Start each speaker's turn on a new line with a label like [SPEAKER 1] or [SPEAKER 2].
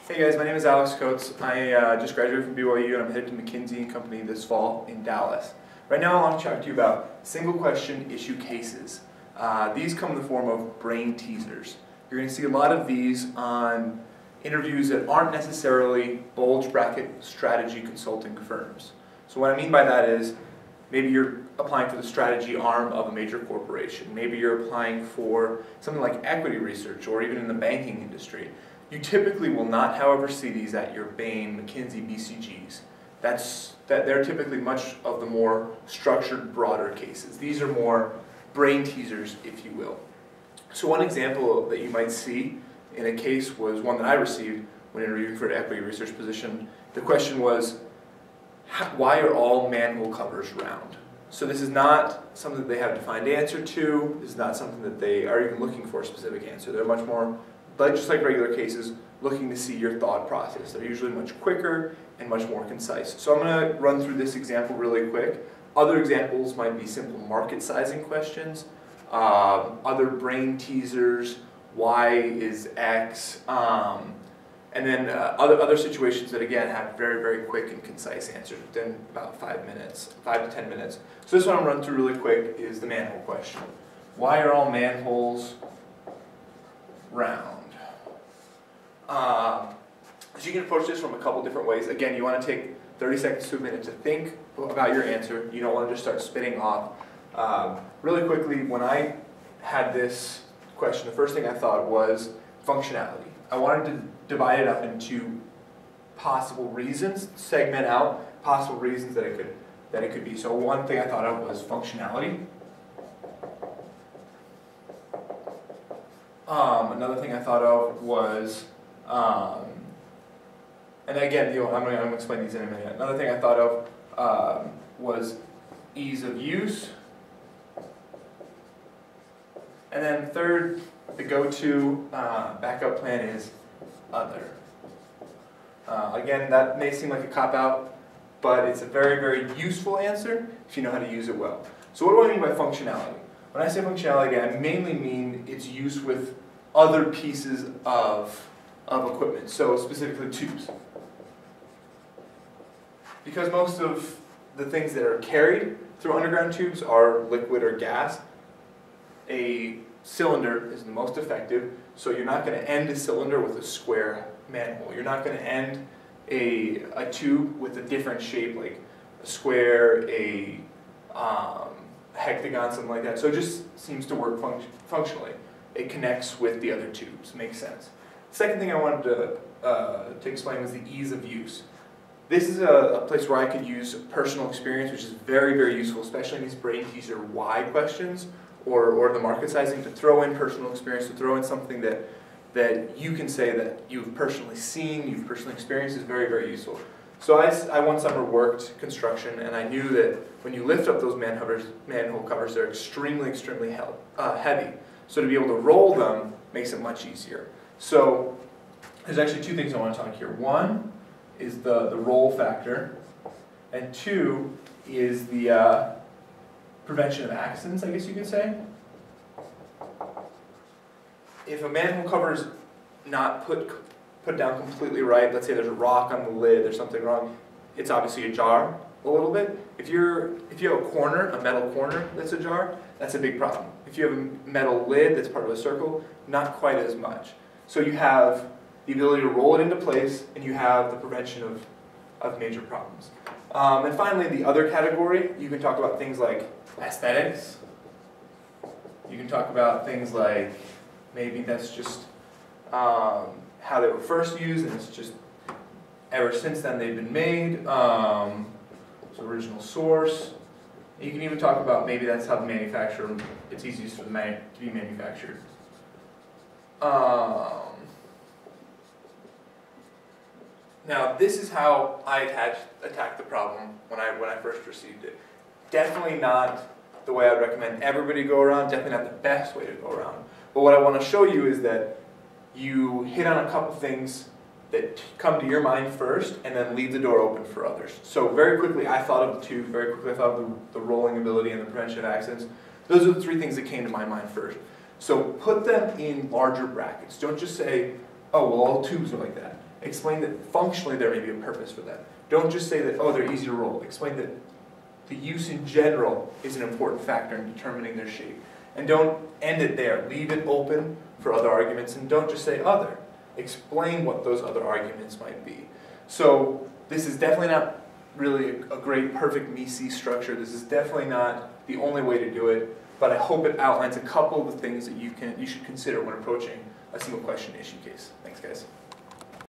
[SPEAKER 1] Hey guys, my name is Alex Coates. I just graduated from BYU and I'm headed to McKinsey & Company this fall in Dallas. Right now I want to talk to you about single question issue cases. These come in the form of brain teasers. You're going to see a lot of these on interviews that aren't necessarily bulge bracket strategy consulting firms. So what I mean by that is maybe you're applying for the strategy arm of a major corporation. Maybe you're applying for something like equity research or even in the banking industry. You typically will not, however, see these at your Bain, McKinsey, BCGs. They're typically much of the more structured, broader cases. These are more brain teasers, if you will. So one example that you might see in a case was one that I received when interviewing for an equity research position. The question was, why are all manhole covers round? So this is not something that they have a defined answer to. This is not something that they are even looking for a specific answer. They're much more, but just like regular cases, looking to see your thought process. They're usually much quicker and much more concise. So I'm going to run through this example really quick. Other examples might be simple market sizing questions, other brain teasers, why is X, and then other situations that again have very, very quick and concise answers within about 5 to 10 minutes. So this one I'm running through really quick is the manhole question. Why are all manholes round? So you can approach this from a couple different ways. Again, you want to take 30 seconds to a minute to think about your answer. You don't want to just start spitting off. Really quickly, when I had this question, the first thing I thought was functionality. I wanted to divide it up into possible reasons, segment out possible reasons that it could be. So one thing I thought of was functionality. Another thing I thought of was, and again, I'm going to explain these in a minute. Another thing I thought of was ease of use. And then third, the go-to backup plan is other. Again, that may seem like a cop-out, but it's a very, very useful answer if you know how to use it well. So what do I mean by functionality? When I say functionality, I mainly mean its use with other pieces of equipment, so specifically tubes. Because most of the things that are carried through underground tubes are liquid or gas, a cylinder is the most effective, so you're not going to end a cylinder with a square manhole. You're not going to end a tube with a different shape, like a square, a hexagon, something like that. So it just seems to work functionally. It connects with the other tubes. Makes sense. The second thing I wanted to explain was the ease of use. This is a place where I could use personal experience, which is very, very useful, especially in these brain teaser why questions or the market sizing, to throw in personal experience, to throw in something that you can say that you've personally seen, you've personally experienced is very, very useful. So I one summer worked construction, and I knew that when you lift up those manhole covers, they're extremely, extremely heavy. So to be able to roll them makes it much easier. So there's actually two things I want to talk here. One is the roll factor, and two is the prevention of accidents, I guess you could say. If a manhole cover is not put down completely right, let's say there's a rock on the lid, there's something wrong, it's obviously ajar a little bit. If you have a corner, a metal corner that's ajar, that's a big problem. If you have a metal lid that's part of a circle, not quite as much. So you have the ability to roll it into place, and you have the prevention of major problems. And finally, the other category, you can talk about things like aesthetics. You can talk about things like maybe that's just how they were first used, and it's just ever since then they've been made. So original source. You can even talk about maybe that's how the manufacturer, it's easiest for the to be manufactured. Now this is how I attacked the problem when I first received it. Definitely not the way I'd recommend everybody go around, definitely not the best way to go around. But what I want to show you is that you hit on a couple things that come to your mind first and then leave the door open for others. So very quickly I thought of the tube, very quickly I thought of the rolling ability and the prevention of accidents. Those are the three things that came to my mind first. So put them in larger brackets. Don't just say, oh, well, all tubes are like that. explain that functionally there may be a purpose for that. Don't just say that, oh, they're easy to roll. Explain that the use in general is an important factor in determining their shape. And don't end it there. Leave it open for other arguments, and don't just say other. Explain what those other arguments might be. So this is definitely not really a great, perfect Mises structure. This is definitely not the only way to do it, but I hope it outlines a couple of the things that you should consider when approaching a single question issue case. Thanks, guys.